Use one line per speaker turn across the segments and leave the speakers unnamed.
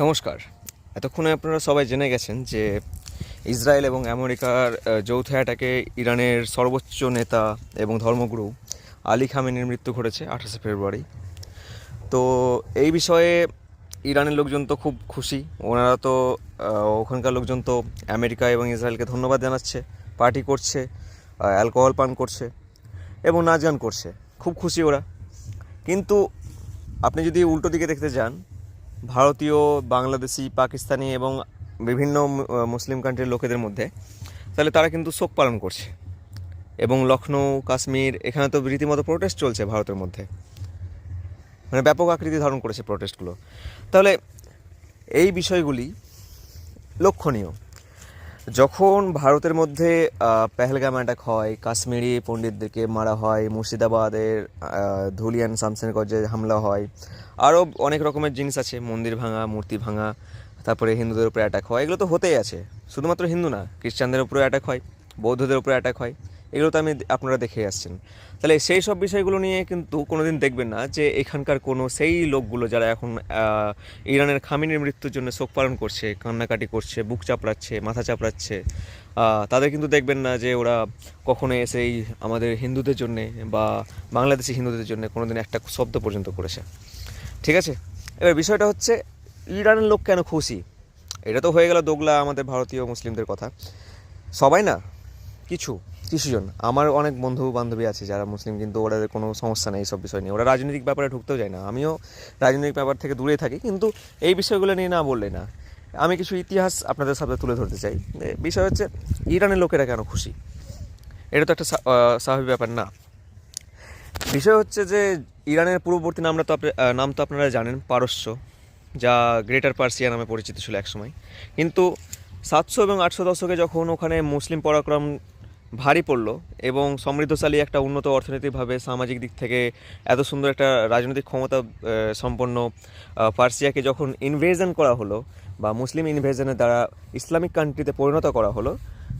নমস্কার। এতক্ষণে আপনারা সবাই জেনে গেছেন যে ইসরায়েল এবং আমেরিকার যৌথ অ্যাটাকে ইরানের সর্বোচ্চ নেতা এবং ধর্মগুরু আলী খামেনির মৃত্যু ঘটেছে 28শে ফেব্রুয়ারি। তো এই বিষয়ে ইরানের লোকজন তো খুব খুশি। ওনারা তো ওখানকার লোকজন তো আমেরিকা এবং ইসরায়েলকে ধন্যবাদ জানাচ্ছে, পার্টি করছে, অ্যালকোহল পান করছে এবং নাচ গান করছে, খুব খুশি ওরা। কিন্তু আপনি যদি উল্টো দিকে দেখতে যান, ভারতীয়, বাংলাদেশি, পাকিস্তানি এবং বিভিন্ন মুসলিম কান্ট্রির লোকেদের মধ্যে, তাহলে তারা কিন্তু শোক পালন করছে। এবং লখনৌ, কাশ্মীর, এখানে তো রীতিমতো প্রোটেস্ট চলছে ভারতের মধ্যে, মানে ব্যাপক আকৃতি ধারণ করেছে প্রোটেস্টগুলো। তাহলে এই বিষয়গুলি লক্ষণীয়। যখন ভারতের মধ্যে পেহেলগাম অ্যাটাক হয়, কাশ্মীরি পণ্ডিতদেরকে মারা হয়, মুর্শিদাবাদের ধুলিয়ান শামসেরগঞ্জে হামলা হয়, আরও অনেক রকমের জিনিস আছে, মন্দির ভাঙা, মূর্তি ভাঙা, তারপরে হিন্দুদের উপরে অ্যাটাক হয়, এগুলো তো হতেই আছে। শুধুমাত্র হিন্দু না, খ্রিস্টানদের উপরে অ্যাটাক হয়, বৌদ্ধদের উপরে অ্যাটাক হয়, এগুলো তো আপনারা দেখে আসছেন। তাহলে সেই সব বিষয়গুলো নিয়ে কিন্তু কোনোদিন দেখবেন না যে এখানকার কোনো সেই লোকগুলো যারা এখন ইরানের খামেনির মৃত্যুর জন্য শোক পালন করছে, কান্নাকাটি করছে, বুক চাপড়াচ্ছে, মাথা চাপড়াচ্ছে, তাদের কিন্তু দেখবেন না যে ওরা কখনো এসে এই আমাদের হিন্দুদের জন্যে বা বাংলাদেশি হিন্দুদের জন্য কোনোদিন একটা শব্দ পর্যন্ত করেছে। ঠিক আছে, এবার বিষয়টা হচ্ছে ইরানের লোক কেন খুশি। এটা তো হয়ে গেল দোগলা আমাদের ভারতীয় মুসলিমদের কথা। সবাই না, কিছু কিছুজন, আমার অনেক বন্ধু বান্ধবী আছে যারা মুসলিম, কিন্তু ওদের কোনো সমস্যা নেই এইসব বিষয় নিয়ে, ওরা রাজনৈতিক ব্যাপারে ঢুকতেও যায় না। আমিও রাজনৈতিক ব্যাপার থেকে দূরে থাকি, কিন্তু এই বিষয়গুলো নিয়ে না বললে না। আমি কিছু ইতিহাস আপনাদের সাথে তুলে ধরতে চাই। বিষয় হচ্ছে ইরানের লোকেরা কেন খুশি, এটা তো একটা স্বাভাবিক ব্যাপার না। বিষয় হচ্ছে যে ইরানের পূর্ববর্তী নাম তো আপনারা জানেন, পারস্য, যা গ্রেটার পার্সিয়া নামে পরিচিত ছিল একসময়। কিন্তু 700 এবং 800 দশকে যখন ওখানে মুসলিম পরাক্রম ভারী পড়লো এবং সমৃদ্ধশালী একটা উন্নত অর্থনৈতিকভাবে, সামাজিক দিক থেকে এত সুন্দর একটা রাজনৈতিক ক্ষমতা সম্পন্ন পার্সিয়াকে যখন ইনভেশন করা হলো, বা মুসলিম ইনভেশনের দ্বারা ইসলামিক কান্ট্রিতে পরিণত করা হলো,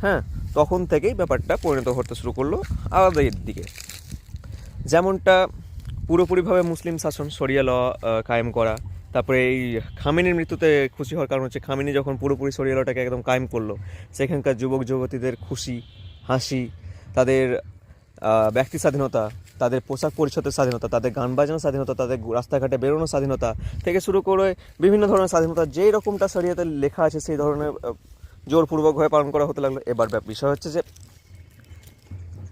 হ্যাঁ, তখন থেকেই ব্যাপারটা পরিণত হতে শুরু করলো আলাদা দিকে। যেমনটা পুরোপুরিভাবে মুসলিম শাসন, শরিয়া ল কায়েম করা। তারপরে এই খামেনির মৃত্যুতে খুশি হওয়ার কারণ হচ্ছে খামেনি যখন পুরোপুরি শরিয়া লটাকে একদম কায়েম করলো, সেখানকার যুবক যুবতীদের খুশি, হাসি, তাদের ব্যক্তি স্বাধীনতা, তাদের পোশাক পরিচ্ছদের স্বাধীনতা, তাদের গান বাজানোর স্বাধীনতা, তাদের রাস্তাঘাটে বেরোনোর স্বাধীনতা থেকে শুরু করে বিভিন্ন ধরনের স্বাধীনতা, যেই রকমটা শরিয়াতে লেখা আছে সেই ধরনের জোরপূর্বকভাবে পালন করা হতে লাগলো। এবার বিষয় হচ্ছে যে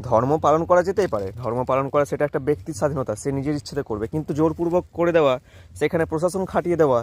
ধর্ম পালন করা যেতেই পারে, ধর্ম পালন করা সেটা একটা ব্যক্তির স্বাধীনতা, সে নিজের ইচ্ছেতে করবে, কিন্তু জোরপূর্বক করে দেওয়া, সেখানে প্রশাসন খাটিয়ে দেওয়া,